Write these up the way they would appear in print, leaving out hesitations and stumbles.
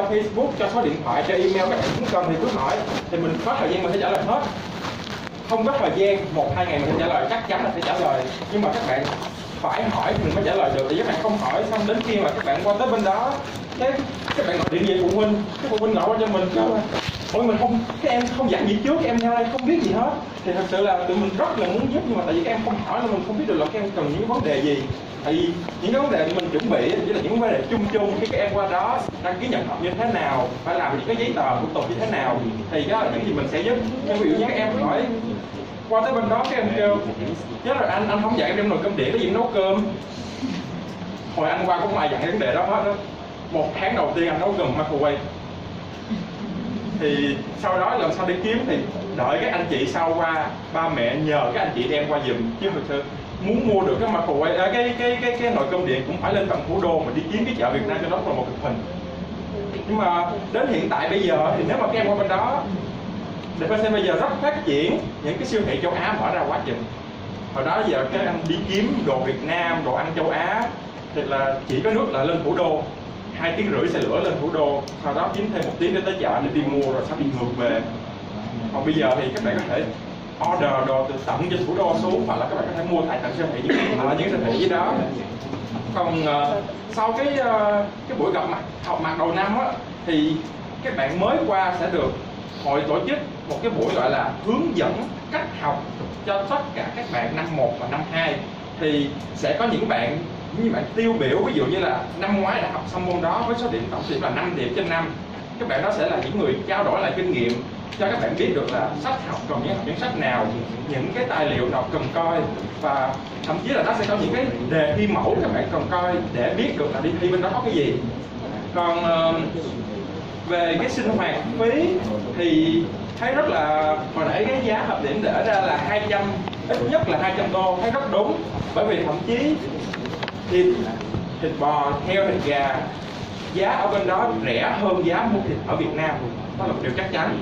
cho Facebook, cho số điện thoại, cho email, các bạn cũng cần thì cứ hỏi, thì mình có thời gian mình sẽ trả lời hết. Không có thời gian 1-2 ngày mình sẽ trả lời, chắc chắn là sẽ trả lời, nhưng mà các bạn phải hỏi thì mình mới trả lời được. Thì các bạn không hỏi, xong đến khi mà các bạn qua tới bên đó, các bạn gọi điện về phụ huynh, cái phụ huynh gọi qua cho mình kêu ôi mình không, các em không dặn gì trước, em theo đây không biết gì hết. Thì thật sự là tụi mình rất là muốn giúp, nhưng mà tại vì các em không hỏi nên mình không biết được là các em cần những vấn đề gì. Tại vì những cái vấn đề mình chuẩn bị chỉ là những vấn đề chung chung, khi các em qua đó đăng ký nhận học như thế nào, phải làm những cái giấy tờ thủ tục như thế nào, thì đó là những gì mình sẽ giúp. Nhưng ví dụ như các em hỏi qua tới bên đó các em kêu chết rồi anh không dạy em đem nồi cơm điện, cái gì nấu cơm. Hồi anh qua cũng không ai dạy vấn đề đó hết đó. 1 tháng đầu tiên anh nấu cơm microwave. Thì sau đó lần sau đi kiếm thì đợi các anh chị sau qua, ba mẹ nhờ các anh chị đem qua giùm, chứ thực sự muốn mua được cái microwave, cái nồi cơm điện cũng phải lên tận thủ đô mà đi kiếm cái chợ Việt Nam cho nó là một cực hình. Nhưng mà đến hiện tại bây giờ thì nếu mà các em qua bên đó, để phải xem bây giờ rất phát triển, những cái siêu thị châu Á mở ra quá chừng. Hồi đó giờ các anh đi kiếm đồ Việt Nam, đồ ăn châu Á thì là chỉ có nước là lên thủ đô, 2 tiếng rưỡi xe lửa lên thủ đô, sau đó kiếm thêm 1 tiếng để tới chợ để đi mua rồi sau đi ngược về. Còn bây giờ thì các bạn có thể order đồ từ tận trên thủ đô xuống, hoặc là các bạn có thể mua tại tận siêu thị những siêu thị dưới đó. Còn sau cái buổi gặp mặt học mặt đầu năm á, thì các bạn mới qua sẽ được hội tổ chức một cái buổi gọi là hướng dẫn cách học cho tất cả các bạn năm 1 và năm 2. Thì sẽ có những bạn tiêu biểu, ví dụ như là năm ngoái đã học xong môn đó với số điểm tổng điểm là 5 điểm trên 5. Các bạn đó sẽ là những người trao đổi lại kinh nghiệm cho các bạn biết được là sách học cần học những sách nào, những cái tài liệu nào cần coi, và thậm chí là nó sẽ có những cái đề thi mẫu các bạn cần coi để biết được là đi thi bên đó có cái gì. Còn về cái sinh hoạt phí thì thấy rất là, hồi nãy cái giá hợp điểm để ra là 200, ít nhất là 200 đô, thấy rất đúng. Bởi vì thậm chí thịt bò, heo, thịt gà giá ở bên đó rẻ hơn giá mua thịt ở Việt Nam, đó là một điều chắc chắn.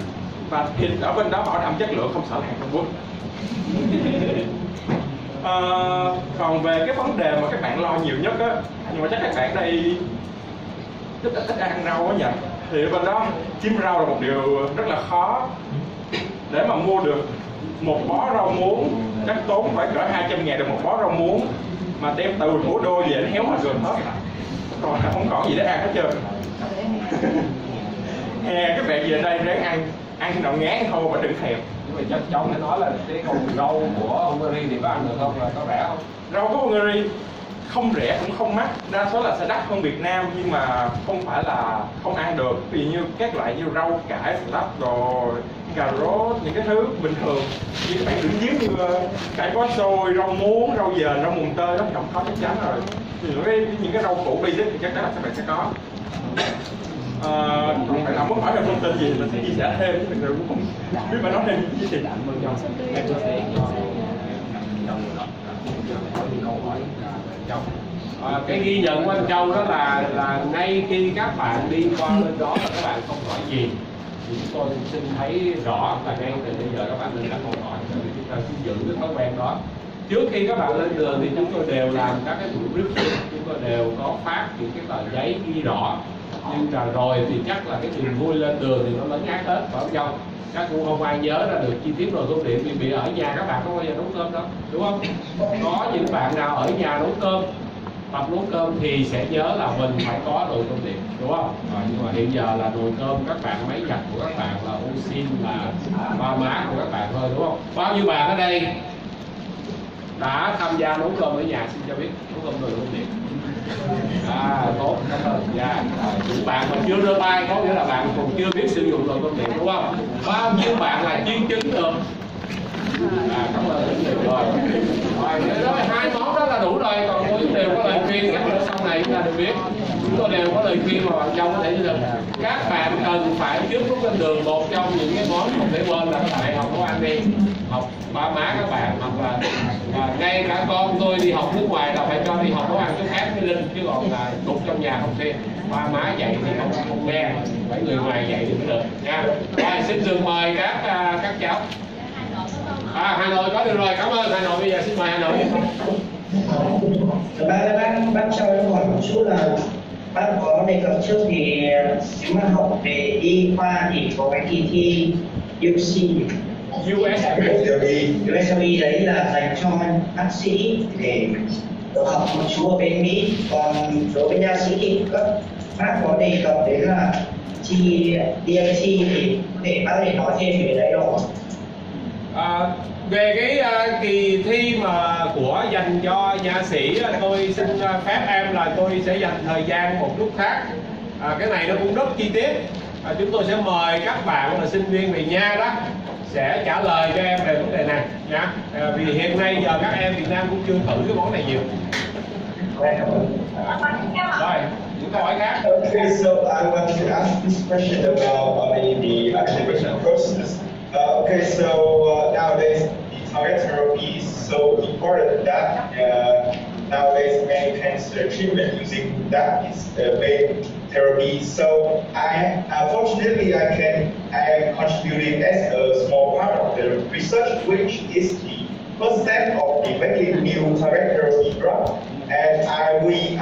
Và thịt ở bên đó bảo đảm chất lượng, không sợ là hàng Trung Quốc. Còn về cái vấn đề mà các bạn lo nhiều nhất á, nhưng mà chắc các bạn đây ít ăn rau quá nhỉ, thì ở bên đó kiếm rau là một điều rất là khó. Để mà mua được một bó rau muống chắc tốn phải cỡ 200.000 được một bó rau muống, mà đem từ thủ đô về nó héo mà gần hết, còn không còn gì để ăn hết trơn. Các bạn về đây ráng ăn nào ngán thôi mà đừng thèm. Nhưng mà chắc cháu phải nói là cái con rau của Hungary thì có ăn được không, là có rẻ không? Rau của Hungary không rẻ cũng không mắc, đa số là sẽ đắt hơn Việt Nam, nhưng mà không phải là không ăn được. Ví dụ như các loại như rau cải, salad, rồi cà rốt, những cái thứ bình thường như các bạn đừng kiếm như cải có xôi, rau muống, rau dền, rau mùng tơi, nó không có chắc chắn rồi. Những cái rau củ basic thì chắc chắn là các bạn sẽ có. Còn bạn nào muốn hỏi về thông tin gì thì mình sẽ chia sẻ thêm, chứ mình cũng không biết phải nói thêm gì. Cái ghi nhận của anh Châu đó là ngay khi các bạn đi qua bên đó là các bạn không hỏi gì, thì chúng tôi xin thấy rõ là ngay từ bây giờ các bạn nên đặt câu hỏi để chúng ta xin giữ cái thói quen đó. Trước khi các bạn lên đường thì chúng tôi đều làm các cái buổi briefing, chúng tôi đều có phát những cái tờ giấy ghi rõ. Nhưng là rồi thì chắc là cái niềm vui lên đường thì nó lấn át hết, phải không Châu? Các cũng không ai nhớ ra được chi tiết nồi cơm điện, vì ở nhà các bạn không bao giờ nấu cơm đâu, đúng không? Có những bạn nào ở nhà nấu cơm, tập nấu cơm thì sẽ nhớ là mình phải có nồi cơm điện, đúng không? Nhưng mà hiện giờ là nồi cơm các bạn, máy giặt của các bạn là oxy, là ba má của các bạn thôi, đúng không? Bao nhiêu bạn ở đây đã tham gia nấu cơm ở nhà, xin cho biết nấu cơm nồi cơm điện? Tốt, cảm ơn. Những bạn mà chưa đưa tay có nghĩa là bạn còn chưa biết sử dụng nồi cơm điện, đúng không? Bao nhiêu bạn là chuyên chứng được? Cảm ơn rất nhiều rồi. Rồi, 2 món đó là đủ rồi, còn tôi đều có lời khuyên các nữa sau này chúng ta đều biết. Chúng tôi đều có lời khuyên mà bạn Châu có thể được. Các bạn cần phải trước lúc lên đường, một trong những cái món không thể quên là các bạn học nấu ăn đi, học ba má các bạn, hoặc là ngay cả con tôi đi học nước ngoài là phải cho đi học nấu ăn chút khác với Linh, chứ còn là cục trong nhà không thể. Ba má dạy thì không nghe, phải người ngoài dạy thì mới được nha. Rồi, xin được mời các cháu. Hà Nội có được rồi, cảm ơn Hà Nội. Bây giờ xin mời Hà Nội. Bác cho em hỏi một chút là Bác có đề cập trước thì nếu mà học về y khoa thì có cái kỳ thi UC USME đấy là dành cho bác sĩ để được học một số ở bên Mỹ, còn đối với nha sĩ thì các bác có đề cập đến là chi DMC thì để bác có thể nói thêm về đấy không? Về cái kỳ thi mà của dành cho nha sĩ, tôi xin phép em là tôi sẽ dành thời gian một lúc khác. Cái này nó cũng rất chi tiết. Chúng tôi sẽ mời các bạn là sinh viên về Nha đó sẽ trả lời cho em về vấn đề này nha. Vì hiện nay giờ các em Việt Nam cũng chưa thử cái món này nhiều. Rồi, những câu hỏi khác. Okay, so I want to ask this question about the activation process. Okay, so nowadays the target therapy is so important that nowadays many cancer treatment using that is main therapy. So fortunately I am contributing as a small part of the research, which is the first step of the making new target therapy drug. And we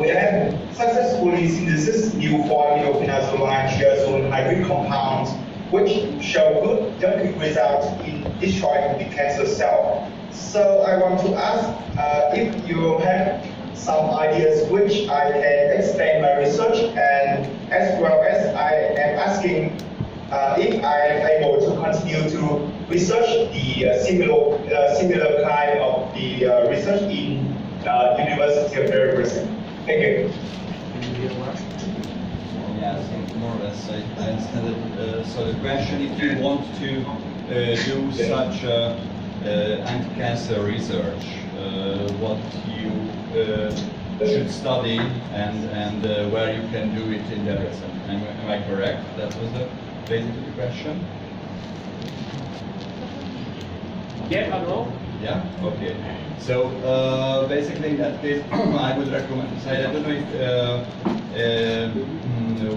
have successfully synthesized new 4-aminophenazole and triazole hybrid compounds, which show good therapeutic results in destroying the cancer cell. So I want to ask if you have some ideas which I can expand my research, and as well as I am asking if I am able to continue to research the similar kind of the research in University of Dresden. Thank you. Yeah, I think more or less I understand it. So the question, if you want to do such anti-cancer research, what you should study and where you can do it in Dresden. Am I correct? That was basically the question? Yes or no? Yeah, okay. So basically in that case, I would recommend, I don't know if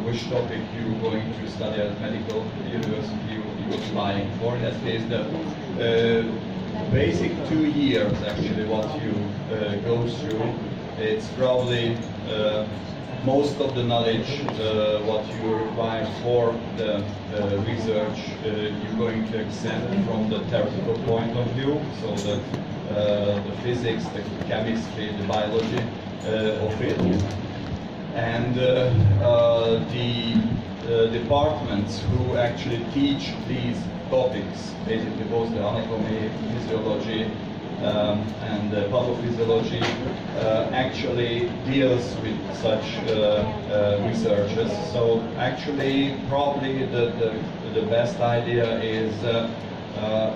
which topic you're going to study at medical university you're applying for. In that case, the basic 2 years actually what you go through, it's probably most of the knowledge what you require for the research you're going to accept from the theoretical point of view, so that the physics, the chemistry, the biology of it, and the departments who actually teach these topics, basically both the anatomy, physiology, and pathophysiology actually deals with such researches. So actually probably the best idea is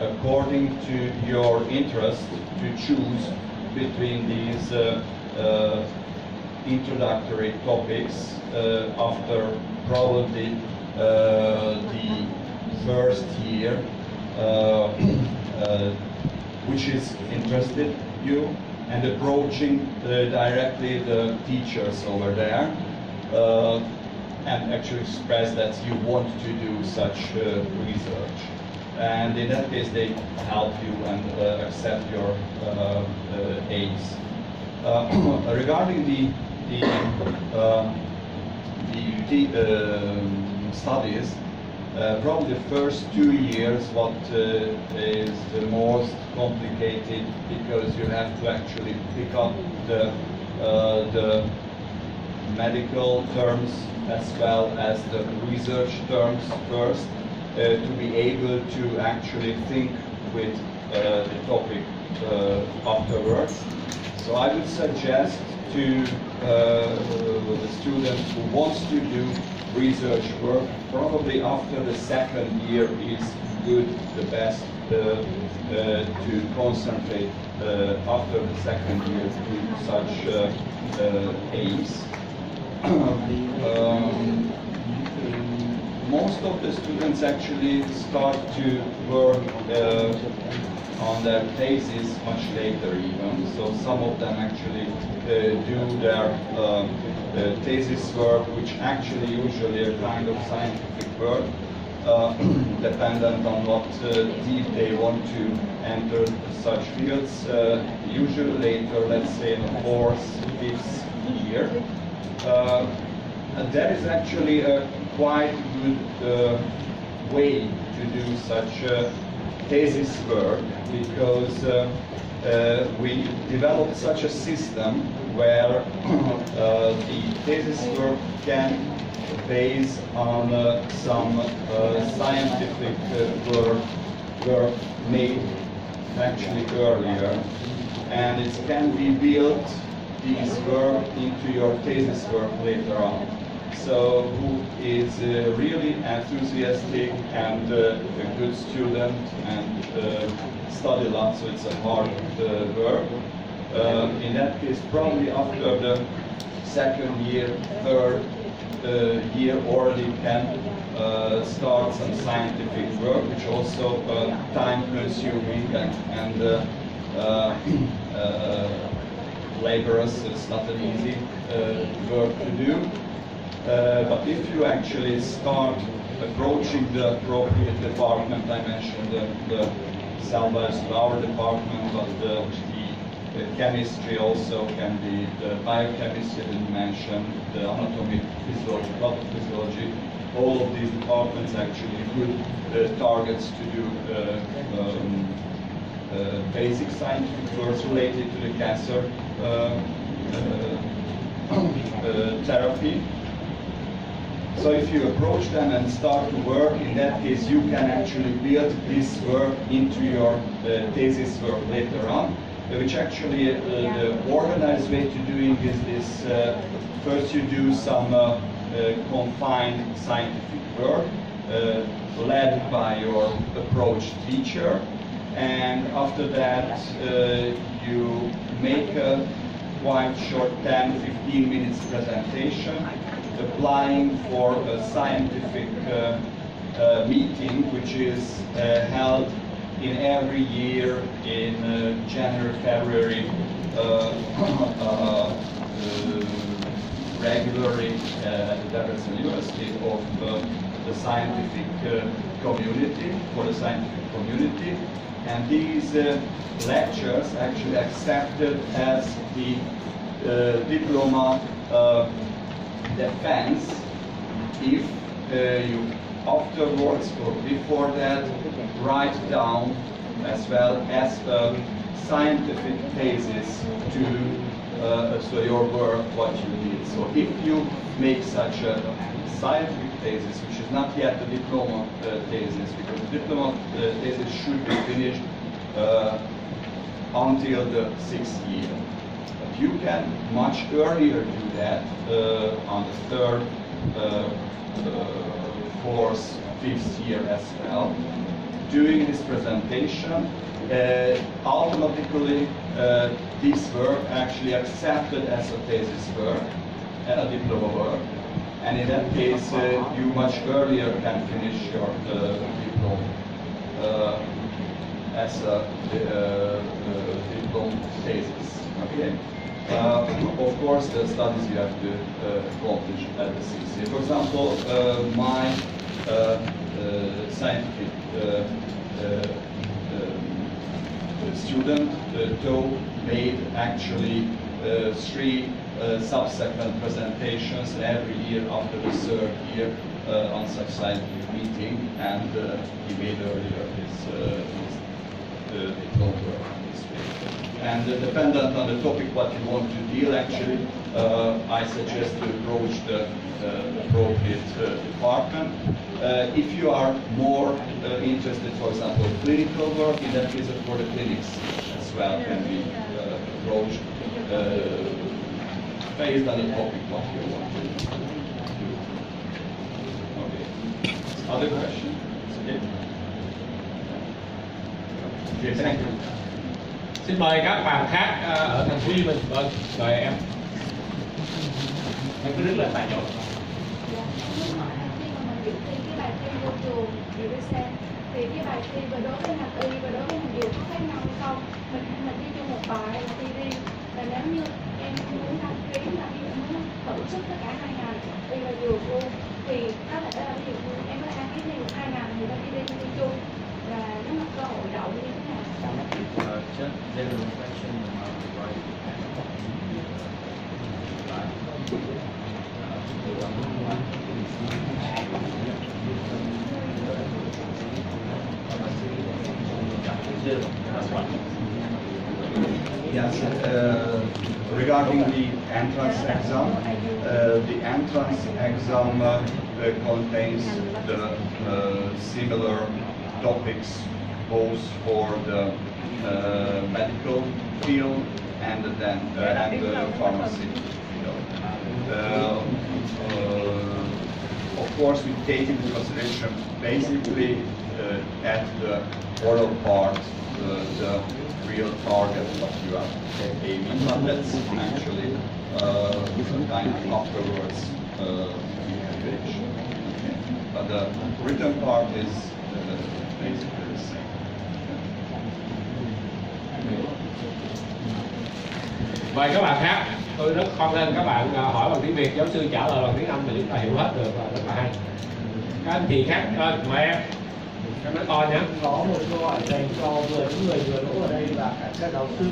according to your interest to choose between these introductory topics after probably the first year which is interested you, and approaching directly the teachers over there and actually express that you want to do such research. And in that case they help you and accept your aims. Regarding the studies, probably the first 2 years what is the most complicated, because you have to actually pick up the medical terms as well as the research terms first to be able to actually think with the topic afterwards. So I would suggest to the student who wants to do research work, probably after the second year is good, the best to concentrate after the second year to such aims. Most of the students actually start to work on their thesis much later even, so some of them actually do their thesis work, which actually usually a kind of scientific work, dependent on what deep they want to enter such fields. Usually later, let's say in the 4th, 5th year. And that is actually a quite good way to do such thesis work, because we developed such a system where the thesis work can base on some scientific work made actually earlier, and it can be built, these work, into your thesis work later on. So who is really enthusiastic and a good student and study a lot, so it's a hard work. In that case, probably after the second year, third year already can start some scientific work, which also time-consuming and laborious. It's not an easy work to do. But if you actually start approaching the appropriate department, I mentioned the cell biology, our department, but the chemistry also can be, the biochemistry I didn't mention, the anatomy, physiology, pathophysiology, all of these departments actually good targets to do basic scientific work related to the cancer therapy. So if you approach them and start to work, in that case you can actually build this work into your thesis work later on, which actually the organized way to doing is this, first you do some confined scientific work led by your approach teacher, and after that you make a quite short 10-15 minutes presentation applying for a scientific meeting which is held in every year in January, February, regularly at the Debrecen University of the scientific community, for the scientific community. And these lectures actually accepted as the diploma defense if you afterwards or before that write down as well as a scientific thesis to so your work, what you did. So if you make such a scientific thesis, which is not yet a diploma thesis, because the diploma thesis should be finished until the 6th year. But you can much earlier do that on the 3rd, 4th, 5th year as well. Doing this presentation, automatically this work actually accepted as a thesis work and a diploma work. And in that case, you much earlier can finish your diploma as a diploma thesis. Okay. Of course, the studies you have to accomplish at the CC. For example, my scientific student, Toe, made actually 3 subsequent presentations every year after the 3rd year on such scientific meeting, and he made earlier his diploma work on this way. And dependent on the topic what you want to deal, actually, I suggest to approach the appropriate department. If you are more interested, for example, clinical work, in that case, for the clinics as well can be approached based on the topic what you want to do. Okay. Other questions? Okay. Okay, thank you. Xin mời các bạn khác ở thành phố Hồ Chí Minh. Vâng, mời em. Em cứ đứng lên tại chỗ. Khi cái bài thi vô trường thì cái bài thi và đối với ngành y và đối với ngành dược có khác nhau hay không? Mình thi chung một bài hay là thi riêng? Và nếu như em muốn đăng ký là em muốn thử sức tất cả 2 ngành y và dược luôn, thì có thể là ví dụ em có đăng ký thi được 2 ngành thì đăng ký riêng thi chung, và nếu mà cơ hội đậu như thế nào? Just general question about the right Yes, regarding the entrance exam, the entrance exam contains the similar topics both for the medical field and the pharmacy field. Of course, we take into consideration basically at the oral part the real target what you are aiming, but that's actually kind of afterwards evaluation. Okay. But the written part is basically the same. Mời các bạn khác, tôi rất hoan nghênh các bạn hỏi bằng tiếng Việt, giáo sư trả lời bằng tiếng Anh mà chúng ta hiểu hết được và rất là hay. Các anh chị khác, mời em. Em nói to nhé. Có một câu hỏi dành cho vừa những người vừa đỗ ở đây và cả các giáo sư.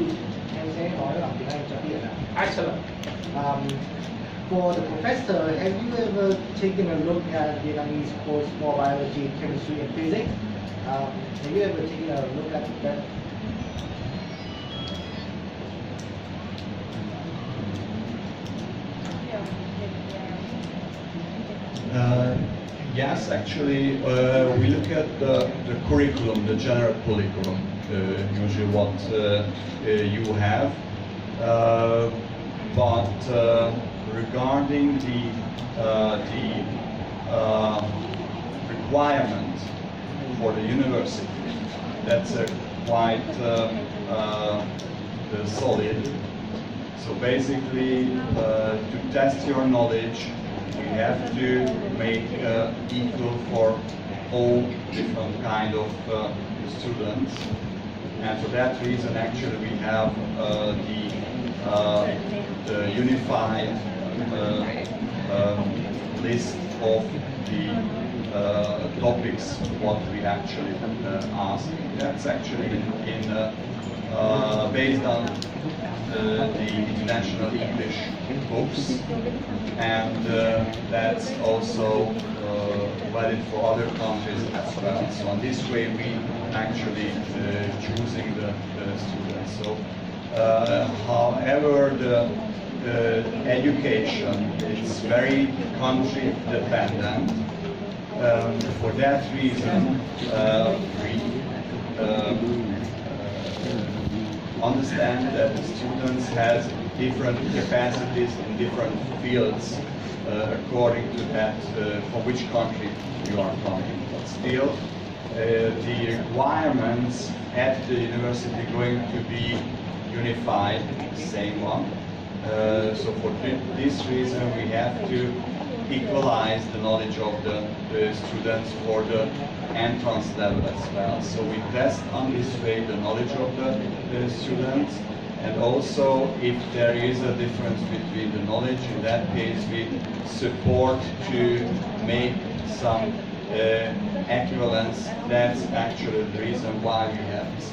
Em sẽ nói bằng tiếng Anh cho tiện ạ. Excellent. For the professor, have you ever taken a look at Vietnamese course for biology, chemistry, and physics? Have you ever taken a look at that? Yes, actually, we look at the curriculum, the general curriculum, usually what you have. But regarding the requirement for the university, that's quite solid. So basically, to test your knowledge, we have to make equal for all different kind of students, and for that reason, actually, we have the unified list of the topics what we actually ask. That's actually based on the international English books, and that's also valid for other countries as well. So in this way we actually choosing the students. So however the education is very country dependent. For that reason we understand that the students has different capacities in different fields according to that from which country you are coming. But still, the requirements at the university going to be unified, same one. So for this reason, we have to equalize the knowledge of the students for the entrance level as well. So we test on this way the knowledge of the students, and also if there is a difference between the knowledge, in that case we support to make some equivalence. That's actually the reason why we have this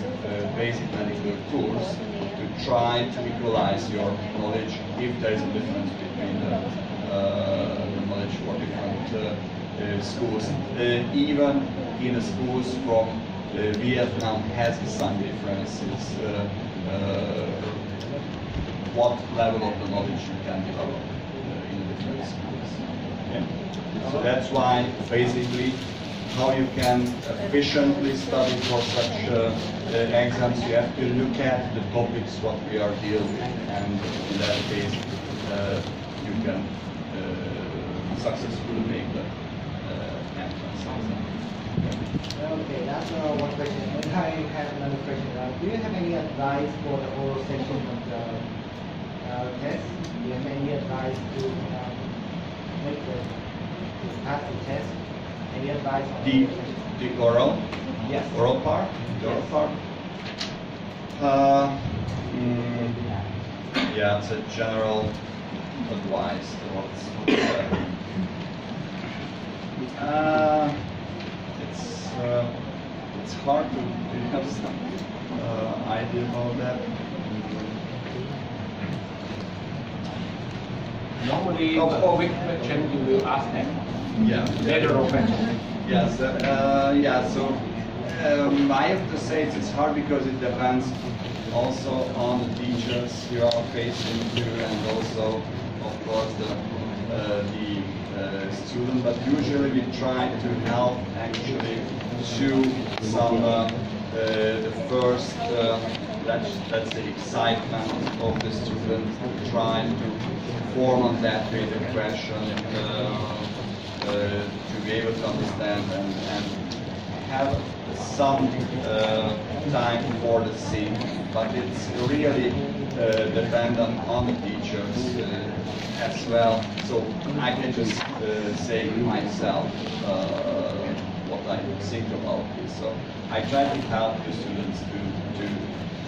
basic medical course, to try to equalize your knowledge if there is a difference between the knowledge for different schools. Even in the schools from Vietnam has some differences. What level of the knowledge you can develop in the different schools. Okay? So that's why basically how you can efficiently study for such exams, you have to look at the topics what we are dealing with, and in that case you can successfully make the entrance exam. Okay, that's one question. And I have another question. Do you have any advice for the oral section of the test? Do you have any advice to make pass the test? Any advice on the oral? Yes. Oral part? The oral part? Yeah, it's a general advice. It's hard to have some idea about that. Normally, which question you will ask them? Yeah. General question. Yes. So I have to say it's hard because it depends also on the teachers you are facing to, and also, of course, the student. But usually we try to help actually to some the first that's the excitement of the student. Try to form on that with a question to be able to understand and have some time for the scene, but it's really dependent on the teachers as well. So I can just say myself what I think about this. So I try to help the students to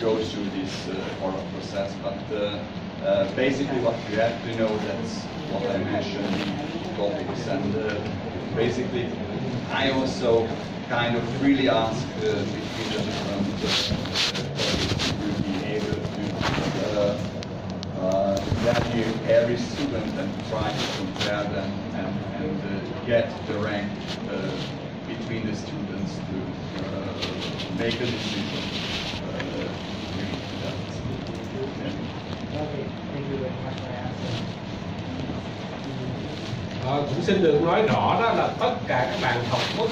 go through this oral process, but basically what you have to know, that's what I mentioned, topics, and basically I also kind of really ask between the different topics to be able to value every student and try to compare them and get the rank between the students to make a decision. Okay, thank you very much for answering. Cũng xin được nói rõ đó là tất cả các bạn học bất